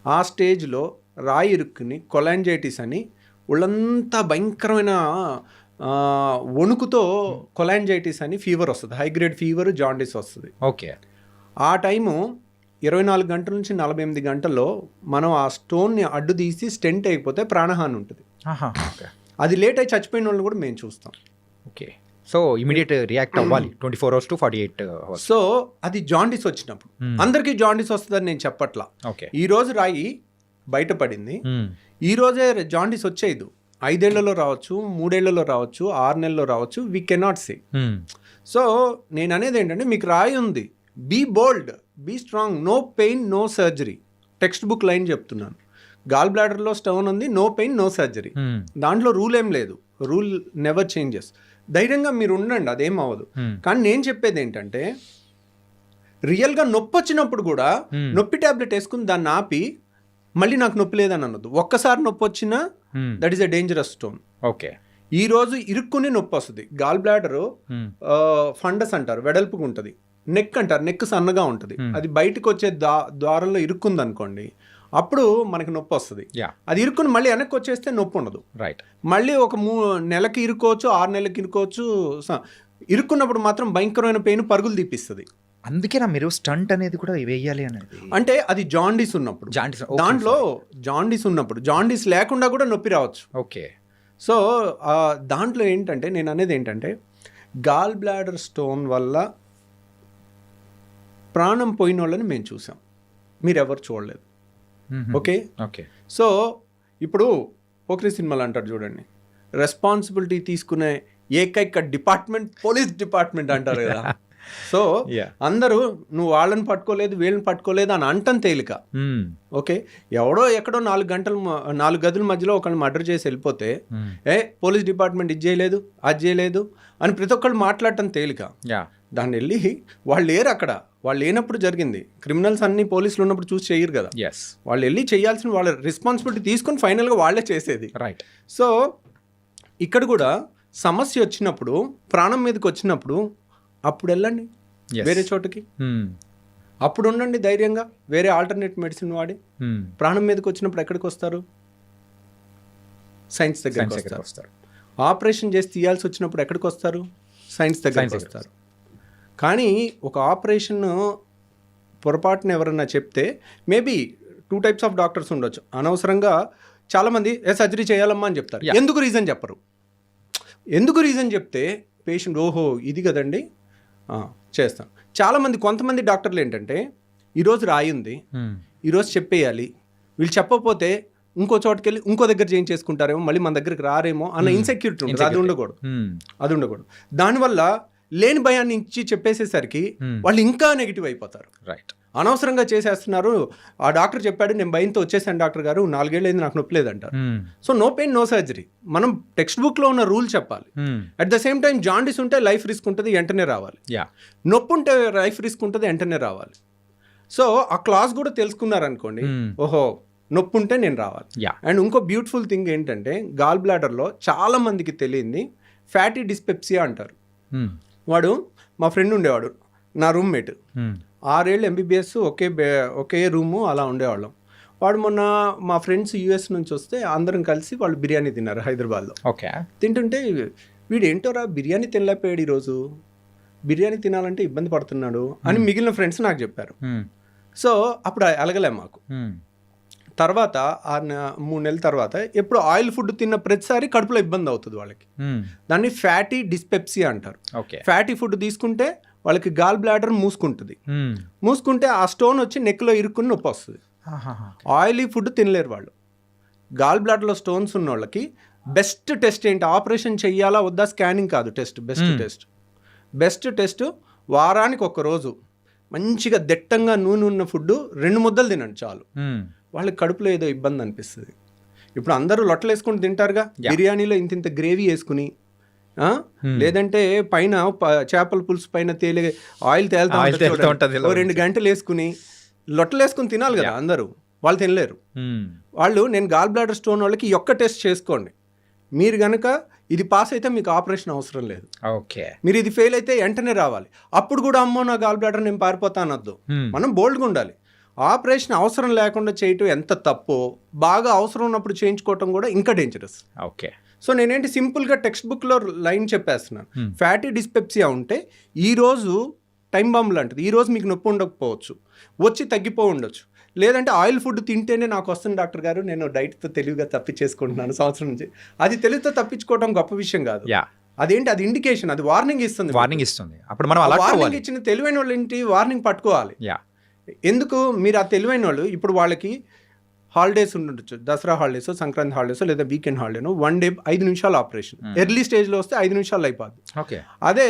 ఆ స్టేజ్లో రాయి ఇరుక్కుని కొలాంజైటిస్ అని ఒళ్ళంతా భయంకరమైన వణుకుతో కొలాంజైటిస్ అని ఫీవర్ వస్తుంది, హై గ్రేడ్ ఫీవర్, జాండీస్ వస్తుంది. ఓకే. ఆ టైము 24 గంటల నుంచి 48 గంటల్లో మనం ఆ స్టోన్ని అడ్డు తీసి స్టెంట్ అయిపోతే ప్రాణహాని ఉంటుంది. అది లేట్ అయి చచ్చిపోయిన వాళ్ళు కూడా మేము చూస్తాం. ఓకే. సో ఇమీడియట్ రియాక్ట్ అవ్వాలి 24 hours to 48 hours. సో అది జాండీస్ వచ్చినప్పుడు, అందరికీ జాండీస్ వస్తుందని నేను చెప్పట్లా. ఈ రోజు రాయి బయటపడింది, ఈ రోజే జాండీస్ వచ్చేది. 5 ఏళ్లలో రావచ్చు, 3 ఏళ్లలో రావచ్చు, 6 నెలల్లో రావచ్చు, వీ కెనాట్ సే. సో నేను అనేది ఏంటంటే, మీకు రాయి ఉంది, be bold, be strong, no pain, no surgery, text book line చెప్తున్నాను. గాల్ బ్లాడర్లో స్టోన్ ఉంది, నో పెయిన్ నో సర్జరీ. దాంట్లో రూల్ ఏం లేదు, రూల్ నెవర్ చేంజెస్. ధైర్యంగా మీరు ఉండండి, అదేం అవ్వదు. కానీ నేను చెప్పేది ఏంటంటే రియల్గా నొప్పి వచ్చినప్పుడు కూడా నొప్పి ట్యాబ్లెట్ వేసుకుని దాన్ని ఆపి మళ్ళీ నాకు నొప్పి లేదని అనొద్దు. ఒక్కసారి నొప్పి వచ్చినా that is a dangerous stone. Okay, ఈ రోజు ఇరుక్కుని నొప్పి వస్తుంది. గాల్ బ్లాడర్ ఫండస్ అంటారు, వెడల్పుగా ఉంటుంది. నెక్ అంటారు, నెక్ సన్నగా ఉంటుంది. అది బయటకు వచ్చే ద్వారంలో ఇరుక్కుంది అనుకోండి, అప్పుడు మనకి నొప్పి వస్తుంది. అది ఇరుక్కుని మళ్ళీ వెనక్కి వచ్చేస్తే నొప్పి ఉండదు. రైట్. మళ్ళీ ఒక నెలకి ఇరుకోవచ్చు, 6 నెలలకి ఇరుకోవచ్చు. ఇరుక్కున్నప్పుడు మాత్రం భయంకరమైన పెయిన్ పరుగులు తీపిస్తుంది. అందుకేనా మీరు స్టంట్ అనేది కూడా వేయాలి అనేది? అంటే అది జాండీస్ ఉన్నప్పుడు, దాంట్లో జాండీస్ ఉన్నప్పుడు, జాండీస్ లేకుండా కూడా నొప్పి రావచ్చు. ఓకే. సో దాంట్లో ఏంటంటే నేను అనేది ఏంటంటే గాల్ బ్లాడర్ స్టోన్ వల్ల ప్రాణం పోయిన వాళ్ళని మేము చూసాం, మీరెవరు చూడలేదు. Okay okay. సో ఇప్పుడు పోక్రీ సినిమాలు అంటారు చూడండి, రెస్పాన్సిబిలిటీ తీసుకునే ఏకైక డిపార్ట్మెంట్ పోలీస్ డిపార్ట్మెంట్ అంటారు కదా. సో అందరూ నువ్వు వాళ్ళని పట్టుకోలేదు వీళ్ళని పట్టుకోలేదు అని అంటం తేలిక. ఓకే, ఎవడో ఎక్కడో 4 గదుల మధ్యలో ఒకళ్ళు మర్డర్ చేసి వెళ్ళిపోతే పోలీస్ డిపార్ట్మెంట్ ఇది చేయలేదు అది చేయలేదు అని ప్రతి ఒక్కళ్ళు మాట్లాడటం తేలిక. దాన్ని వెళ్ళి వాళ్ళు లేరు అక్కడ, వాళ్ళు లేనప్పుడు జరిగింది. క్రిమినల్స్ అన్ని పోలీసులు ఉన్నప్పుడు చూసి చేయరు కదా. వాళ్ళు వెళ్ళి చేయాల్సిన వాళ్ళ రెస్పాన్సిబిలిటీ తీసుకొని ఫైనల్గా వాళ్ళే చేసేది. రైట్. సో ఇక్కడ కూడా సమస్య వచ్చినప్పుడు, ప్రాణం మీదకి వచ్చినప్పుడు అప్పుడు వెళ్ళండి వేరే చోటకి, అప్పుడు ఉండండి ధైర్యంగా, వేరే ఆల్టర్నేట్ మెడిసిన్ వాడి. ప్రాణం మీదకి వచ్చినప్పుడు ఎక్కడికి వస్తారు? సైన్స్ దగ్గరికి వస్తారు. ఆపరేషన్ చేసి తీయాల్సి వచ్చినప్పుడు ఎక్కడికి వస్తారు? సైన్స్ దగ్గరికి వస్తారు. కానీ ఒక ఆపరేషన్ పొరపాటున ఎవరన్నా చెప్తే మేబీ 2 types ఆఫ్ డాక్టర్స్ ఉండొచ్చు. అనవసరంగా చాలామంది సర్జరీ చేయాలమ్మా అని చెప్తారు. ఎందుకు రీజన్ చెప్పరు. ఎందుకు రీజన్ చెప్తే పేషెంట్ ఓహో ఇది కదండి చేస్తాం. చాలామంది కొంతమంది డాక్టర్లు ఏంటంటే ఈరోజు రాయింది, ఈరోజు చెప్పేయాలి, వీళ్ళు చెప్పకపోతే ఇంకో చోటుకి వెళ్ళి ఇంకో దగ్గర చేయించేసుకుంటారేమో, మళ్ళీ మన దగ్గరికి రారేమో అన్న ఇన్సెక్యూరిటీ ఉంటుంది. అది ఉండకూడదు. దానివల్ల లేని భయాన్ని ఇచ్చి చెప్పేసేసరికి వాళ్ళు ఇంకా నెగిటివ్ అయిపోతారు. రైట్. అనవసరంగా చేసేస్తున్నారు. ఆ డాక్టర్ చెప్పాడు, నేను భయంతో వచ్చేసాను డాక్టర్ గారు, 4 ఏళ్ళు అయింది నాకు నొప్పి లేదంటారు. So no pain no surgery. మనం టెక్స్ట్ బుక్లో ఉన్న రూల్ చెప్పాలి. At the same time jaundice ఉంటే లైఫ్ రిస్క్ ఉంటుంది, వెంటనే రావాలి. నొప్పి ఉంటే లైఫ్ రిస్క్ ఉంటుంది, వెంటనే రావాలి. సో ఆ క్లాస్ కూడా తెలుసుకున్నారనుకోండి, ఓహో నొప్పి ఉంటే నేను రావాలి. అండ్ ఇంకో బ్యూటిఫుల్ థింగ్ ఏంటంటే గాల్ బ్లాడర్లో చాలా మందికి తెలియంది ఫ్యాటీ డిస్పెప్సియా అంటారు. వాడు మా ఫ్రెండ్ ఉండేవాడు, నా రూమ్మేట్. 6 ఏళ్ళు MBBS ఒకే రూము అలా ఉండేవాళ్ళం. వాడు మొన్న మా ఫ్రెండ్స్ US నుంచి వస్తే అందరం కలిసి వాళ్ళు బిర్యానీ తిన్నారు హైదరాబాద్లో. ఓకే. తింటుంటే వీడు ఏంటోరా బిర్యానీ తినలేకపోయాడు ఈరోజు, బిర్యానీ తినాలంటే ఇబ్బంది పడుతున్నాడు అని మిగిలిన ఫ్రెండ్స్ నాకు చెప్పారు. సో అప్పుడు అలగలే మాకు. తర్వాత 3 నెలల తర్వాత ఎప్పుడు ఆయిల్ ఫుడ్ తిన్న ప్రతిసారి కడుపులో ఇబ్బంది అవుతుంది వాళ్ళకి. దాన్ని ఫ్యాటీ డిస్పెప్సియా అంటారు. ఫ్యాటీ ఫుడ్ తీసుకుంటే వాళ్ళకి గాల్ బ్లాడర్ మూసుకుంటే ఆ స్టోన్ వచ్చి నెక్లో ఇరుక్కుని నొప్పి వస్తుంది. ఆయిలీ ఫుడ్ తినలేరు వాళ్ళు. గాల్ బ్లాడర్లో స్టోన్స్ ఉన్న వాళ్ళకి బెస్ట్ టెస్ట్ ఏంటి, ఆపరేషన్ చెయ్యాలా వద్దా స్కానింగ్ కాదు, బెస్ట్ టెస్ట్ వారానికి 1 రోజు మంచిగా దట్టంగా నూనె ఉన్న ఫుడ్ 2 ముద్దలు తినండి చాలు. వాళ్ళకి కడుపులో ఏదో ఇబ్బంది అనిపిస్తుంది. ఇప్పుడు అందరూ లొట్టలు వేసుకుని తింటారుగా, బిర్యానీలో ఇంత గ్రేవీ వేసుకుని, లేదంటే పైన చేపల పులుసు పైన ఆయిల్ తేలుతా 2 గంటలు వేసుకుని లొట్టలు వేసుకుని తినాలి కదా అందరూ. వాళ్ళు తినలేరు. వాళ్ళు నేను గాల్ బ్లాడర్ స్టోన్ వాళ్ళకి ఈ ఒక్క టెస్ట్ చేసుకోండి, మీరు కనుక ఇది పాస్ అయితే మీకు ఆపరేషన్ అవసరం లేదు. ఓకే. మీరు ఇది ఫెయిల్ అయితే వెంటనే రావాలి. అప్పుడు కూడా అమ్మో నా గాల్ బ్లాడర్ నేను పారిపోతానొద్దు. మనం బోల్డ్గా ఉండాలి. ఆపరేషన్ అవసరం లేకుండా చేయటం ఎంత తప్పో, బాగా అవసరం ఉన్నప్పుడు చేయించుకోవటం కూడా ఇంకా డేంజరస్. ఓకే. సో నేనేంటి సింపుల్గా టెక్స్ట్ బుక్లో లైన్ చెప్పేస్తున్నాను. ఫ్యాటీ డిస్పెప్సియా ఉంటే ఈరోజు టైం బాంబ్ లాంటిది, ఈరోజు మీకు నొప్పి ఉండకపోవచ్చు, వచ్చి తగ్గిపో ఉండొచ్చు. లేదంటే ఆయిల్ ఫుడ్ తింటేనే నాకు వస్తుంది డాక్టర్ గారు, నేను డైట్తో తెలివిగా తప్పించేసుకుంటున్నాను సంవత్సరం నుంచి. అది తెలివితో తప్పించుకోవడం గొప్ప విషయం కాదు. అదేంటి, అది ఇండికేషన్, అది వార్నింగ్ ఇస్తుంది. అప్పుడు మనం వార్నింగ్ ఇచ్చిన తెలివైన వాళ్ళు ఏంటి, వార్నింగ్ పట్టుకోవాలి. ఎందుకు మీరు ఆ తెలివైన వాళ్ళు ఇప్పుడు వాళ్ళకి హాలిడేస్ ఉండొచ్చు, దసరా హాలిడేస్, సంక్రాంతి హాలిడేస్, లేదా వీకెండ్ హాలిడేనో 1 డే 5 నిమిషాలు ఆపరేషన్. ఎర్లీ స్టేజ్లో వస్తే 5 నిమిషాలు అయిపోద్ది. ఓకే. అదే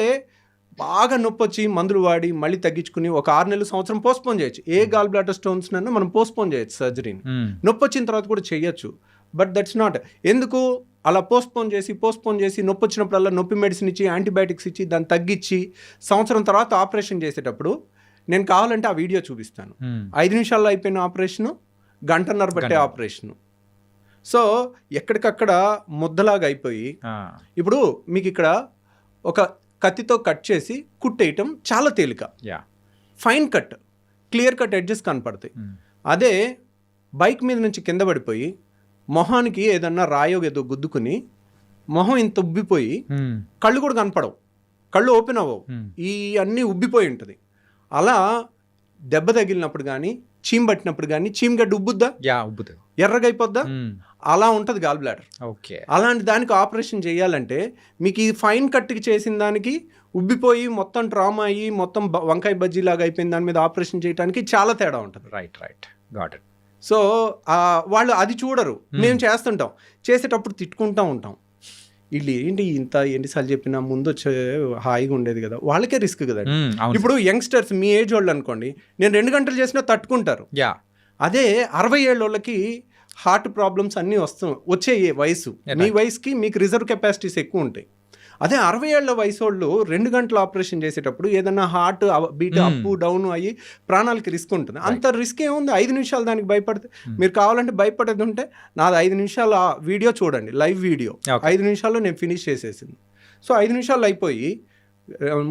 బాగా నొప్పి వచ్చి మందులు వాడి మళ్ళీ తగ్గించుకుని ఒక 6 నెలలు సంవత్సరం పోస్ట్పోన్ చేయొచ్చు. ఏ గాల్ బ్లాడర్ స్టోన్స్ నన్ను మనం పోస్ట్పోన్ చేయొచ్చు సర్జరీని. నొప్పి వచ్చిన తర్వాత కూడా చేయొచ్చు. But that's not. ఎందుకు అలా పోస్ట్పోన్ చేసి నొప్పి వచ్చినప్పుడల్లా నొప్పి మెడిసిన్ ఇచ్చి యాంటీబయాటిక్స్ ఇచ్చి దాన్ని తగ్గించి సంవత్సరం తర్వాత ఆపరేషన్ చేసేటప్పుడు నేను కావాలంటే ఆ వీడియో చూపిస్తాను. 5 నిమిషాల్లో అయిపోయిన ఆపరేషను, గంటన్నర పట్టే ఆపరేషను. సో ఎక్కడికక్కడ ముద్దలాగా అయిపోయి ఇప్పుడు మీకు ఇక్కడ ఒక కత్తితో కట్ చేసి కుట్టేయటం చాలా తేలిక. Fine cut, clear cut edges కనపడతాయి. అదే బైక్ మీద నుంచి కింద పడిపోయి మొహానికి ఏదన్నా రాయో ఏదో గుద్దుకుని మొహం ఇంత ఉబ్బిపోయి కళ్ళు కూడా కనపడవు, కళ్ళు ఓపెన్ అవ్వవు, ఈ అన్నీ ఉబ్బిపోయి ఉంటుంది. అలా దెబ్బ తగిలినప్పుడు కానీ చీమ్ పట్టినప్పుడు కానీ చీమగడ్డ ఉబ్బుద్దా, ఎర్రగా అయిపోద్దా, అలా ఉంటుంది గాల్ బ్లాడర్. ఓకే, అలాంటి దానికి ఆపరేషన్ చేయాలంటే మీకు ఈ ఫైన్ కట్కి చేసిన దానికి ఉబ్బిపోయి మొత్తం ట్రామా అయ్యి మొత్తం వంకాయ బజ్జీ లాగా అయిపోయిన దాని మీద ఆపరేషన్ చేయడానికి చాలా తేడా ఉంటుంది. Right got it. సో వాళ్ళు అది చూడరు. మేము చేస్తుంటాం, చేసేటప్పుడు తిట్టుకుంటూ ఉంటాం, వీళ్ళు ఏంటి ఇంత ఎన్నిసార్లు చెప్పినా ముందు వచ్చే హాయిగా ఉండేది కదా, వాళ్ళకే రిస్క్ కదా. ఇప్పుడు యంగ్స్టర్స్ మీ ఏజ్ వాళ్ళు అనుకోండి, నేను 2 గంటలు చేసినా తట్టుకుంటారు. అదే 60 ఏళ్ళ వాళ్ళకి హార్ట్ ప్రాబ్లమ్స్ అన్నీ వచ్చే వయసు. మీ వయసుకి మీకు రిజర్వ్ కెపాసిటీస్ ఎక్కువ ఉంటాయి. అదే 60 ఏళ్ల వయసు వాళ్ళు 2 గంటలు ఆపరేషన్ చేసేటప్పుడు ఏదన్నా హార్ట్ బీట్ అప్ డౌన్ అయ్యి ప్రాణాలకి రిస్క్ ఉంటుంది. అంత రిస్క్ ఏముంది, 5 నిమిషాలు దానికి భయపడితే. మీరు కావాలంటే భయపడేది ఉంటే నాది 5 నిమిషాల వీడియో చూడండి, లైవ్ వీడియో. 5 నిమిషాల్లో నేను ఫినిష్ చేసేసింది. సో 5 నిమిషాలు అయిపోయి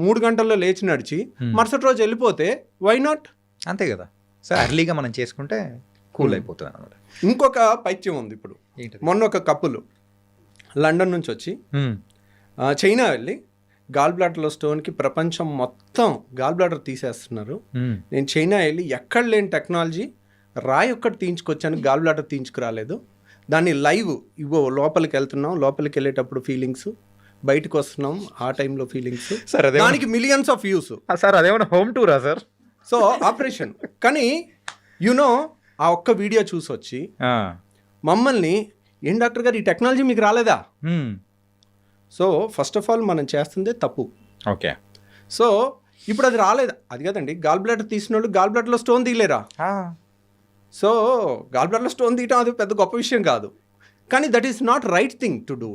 3 గంటల్లో లేచి నడిచి మరుసటి రోజు వెళ్ళిపోతే వై నాట్? అంతే కదా. సో అర్లీగా మనం చేసుకుంటే కూల్ అయిపోతుంది అన్నమాట. ఇంకొక పైత్యం ఉంది. ఇప్పుడు మొన్న ఒక కప్పులు లండన్ నుంచి వచ్చి చైనా వెళ్ళి గాల్ బ్లాడర్లో స్టోన్కి ప్రపంచం మొత్తం గాల్ బ్లాడర్ తీసేస్తున్నారు. నేను చైనా వెళ్ళి ఎక్కడ లేని టెక్నాలజీ రాయి ఒక్కటి తీయించుకొచ్చాను, గాల్ బ్లాడర్ తీయించుకురాలేదు. దాన్ని లైవ్ ఇవో లోపలికి వెళ్తున్నాం, లోపలికి వెళ్ళేటప్పుడు ఫీలింగ్స్, బయటకు వస్తున్నాం ఆ టైంలో ఫీలింగ్స్. సార్ దానికి మిలియన్స్ ఆఫ్ వ్యూస్. సార్ అదేమన్నా హోమ్ టూరా సార్? సో ఆపరేషన్ కానీ యునో ఆ ఒక్క వీడియో చూసి వచ్చి మమ్మల్ని, ఏం డాక్టర్ గారు ఈ టెక్నాలజీ మీకు రాలేదా? సో ఫస్ట్ ఆఫ్ ఆల్ మనం చేస్తుందే తప్పు. ఓకే, సో ఇప్పుడు అది రాలేదు, అది కదండి. గాల్ బ్లాడర్ తీసిన వాళ్ళు గాల్ బ్లాడర్లో స్టోన్ తీయలేరా? సో గాల్ బ్లాడర్లో స్టోన్ తీయటం అది పెద్ద గొప్ప విషయం కాదు, కానీ that is not right thing to do.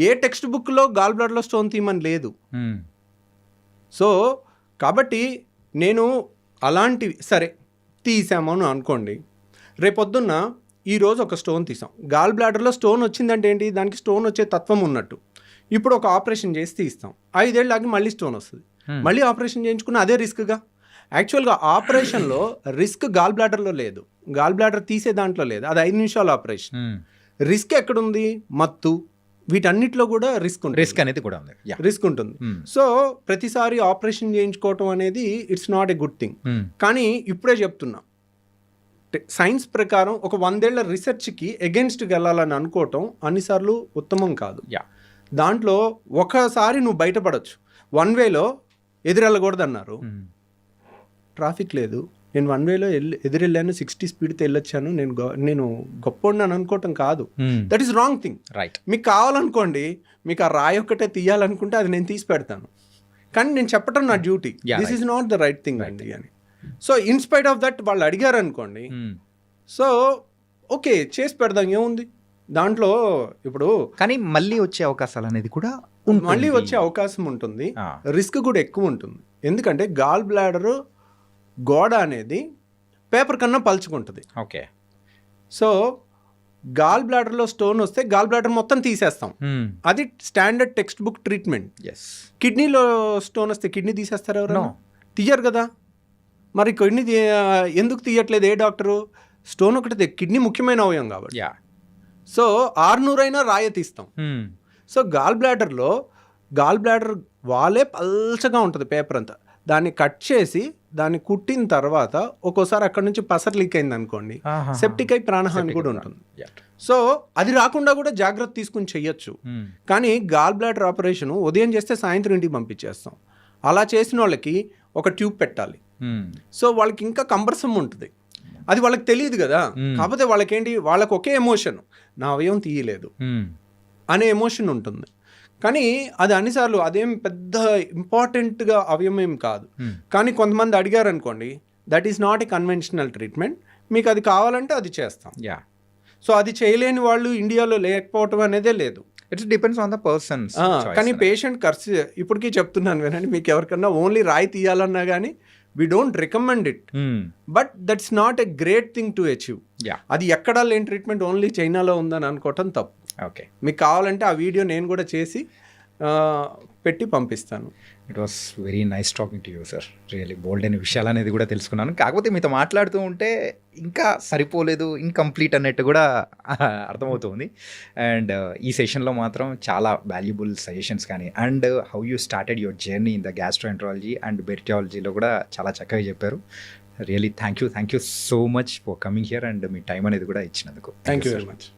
ఏ టెక్స్ట్ బుక్లో గాల్ బ్లాడర్లో స్టోన్ తీయమని లేదు. సో కాబట్టి నేను అలాంటివి సరే తీసామని అనుకోండి, రేపొద్దున్న ఈరోజు ఒక స్టోన్ తీసాం, గాల్ బ్లాడర్లో స్టోన్ వచ్చిందంటే ఏంటి, దానికి స్టోన్ వచ్చే తత్వం ఉన్నట్టు. ఇప్పుడు ఒక ఆపరేషన్ చేసి తీస్తాం, 5 ఏళ్ళు ఆగి మళ్ళీ స్టోన్ వస్తుంది, మళ్ళీ ఆపరేషన్ చేయించుకున్న అదే రిస్క్గా. యాక్చువల్గా ఆపరేషన్లో రిస్క్ గాల్ బ్లాడర్లో లేదు, గాల్ బ్లాడర్ తీసే దాంట్లో లేదు, అది 5 నిమిషాల ఆపరేషన్. రిస్క్ ఎక్కడుంది? మత్తు, వీటన్నిటిలో కూడా రిస్క్ అనేది కూడా ఉంది, రిస్క్ ఉంటుంది. సో ప్రతిసారి ఆపరేషన్ చేయించుకోవటం అనేది it's not a good thing. కానీ ఇప్పుడే చెప్తున్నా, సైన్స్ ప్రకారం ఒక 100 ఏళ్ల రీసెర్చ్కి ఎగెన్స్ట్కి వెళ్ళాలని అనుకోవటం అన్నిసార్లు ఉత్తమం కాదు. దాంట్లో ఒకసారి నువ్వు బయటపడవచ్చు, 1 వేలో ఎదురెళ్ళకూడదు అన్నారు, ట్రాఫిక్ లేదు, నేను 1 వేలో ఎదురెళ్ళాను, 60 స్పీడ్తో వెళ్ళొచ్చాను, నేను గొప్ప అనుకోవటం కాదు. That is wrong thing. Right. మీకు కావాలనుకోండి, మీకు ఆ రాయి ఒక్కటే తీయాలనుకుంటే అది నేను తీసి పెడతాను, కానీ నేను చెప్పటం నా duty. This is not the right thing అండి అని. సో ఇన్స్పైట్ ఆఫ్ దట్ వాళ్ళు అడిగారు అనుకోండి, సో ఓకే చేసి పెడదాం, ఏముంది దాంట్లో. ఇప్పుడు కానీ మళ్ళీ వచ్చే అవకాశాలు అనేది కూడా మళ్ళీ వచ్చే అవకాశం ఉంటుంది, రిస్క్ కూడా ఎక్కువ ఉంటుంది. ఎందుకంటే గాల్ బ్లాడర్ గోడ అనేది పేపర్ కన్నా పలుచుకుంటుంది. ఓకే. సో గాల్ బ్లాడర్లో స్టోన్ వస్తే గాల్ బ్లాడర్ మొత్తం తీసేస్తాం, అది స్టాండర్డ్ టెక్స్ట్ బుక్ ట్రీట్మెంట్. కిడ్నీలో స్టోన్ వస్తే కిడ్నీ తీసేస్తారు ఎవరైనా? తీయరు కదా. మరి కిడ్నీ ఎందుకు తీయట్లేదు ఏ డాక్టరు? స్టోన్ ఒకటి, కిడ్నీ ముఖ్యమైన అవయవం కాబట్టి. సో 600 అయినా రాయ తీస్తాం. సో గాల్ బ్లాడర్ వాలే పల్చగా ఉంటుంది పేపర్ అంతా, దాన్ని కట్ చేసి దాన్ని కుట్టిన తర్వాత ఒక్కోసారి అక్కడ నుంచి పసర్ లీక్ అయింది అనుకోండి, సెప్టిక్ అయి ప్రాణహాని కూడా ఉంటుంది. సో అది రాకుండా కూడా జాగ్రత్త తీసుకుని చెయ్యొచ్చు. కానీ గాల్ బ్లాడర్ ఆపరేషన్ ఉదయం చేస్తే సాయంత్రం ఇంటికి పంపించేస్తాం. అలా చేసిన వాళ్ళకి ఒక ట్యూబ్ పెట్టాలి. సో వాళ్ళకి ఇంకా కంబర్సం ఉంటుంది, అది వాళ్ళకి తెలియదు కదా. కాకపోతే వాళ్ళకేంటి, వాళ్ళకి ఒకే ఎమోషన్, నా అవయవం తీయలేదు అనే ఎమోషన్ ఉంటుంది. కానీ అది అన్నిసార్లు అదేం పెద్ద ఇంపార్టెంట్గా అవయవం కాదు. కానీ కొంతమంది అడిగారు అనుకోండి, that is not a conventional treatment, మీకు అది కావాలంటే అది చేస్తాం. యా, సో అది చేయలేని వాళ్ళు ఇండియాలో లేకపోవటం అనేదే లేదు. It's depends on the persons. కానీ పేషెంట్ ఖర్చు ఇప్పటికీ చెప్తున్నాను వినండి, మీకు ఎవరికన్నా ఓన్లీ రాయి తీయాలన్నా కానీ we don't recommend it, but that's not a great thing to achieve. అది ఎక్కడా లేని ట్రీట్మెంట్ ఓన్లీ చైనాలో ఉందని అనుకోవటం తప్పు. ఓకే, మీకు కావాలంటే ఆ వీడియో నేను కూడా చేసి పెట్టి పంపిస్తాను. It was very nice talking to you sir. Really bold అయిన విషయాలు అనేది కూడా తెలుసుకున్నాను. కాకపోతే మీతో మాట్లాడుతూ ఉంటే ఇంకా సరిపోలేదు, ఇన్కంప్లీట్ అన్నట్టు కూడా అర్థమవుతుంది. అండ్ ఈ సెషన్లో మాత్రం చాలా వాల్యుబుల్ సజెషన్స్ కానీ and how you started your journey in the gastroenterology and బెరిటాలజీలో కూడా చాలా చక్కగా చెప్పారు. Really thank you so much for coming here and మీ టైం అనేది కూడా ఇచ్చినందుకు. Thank you very much.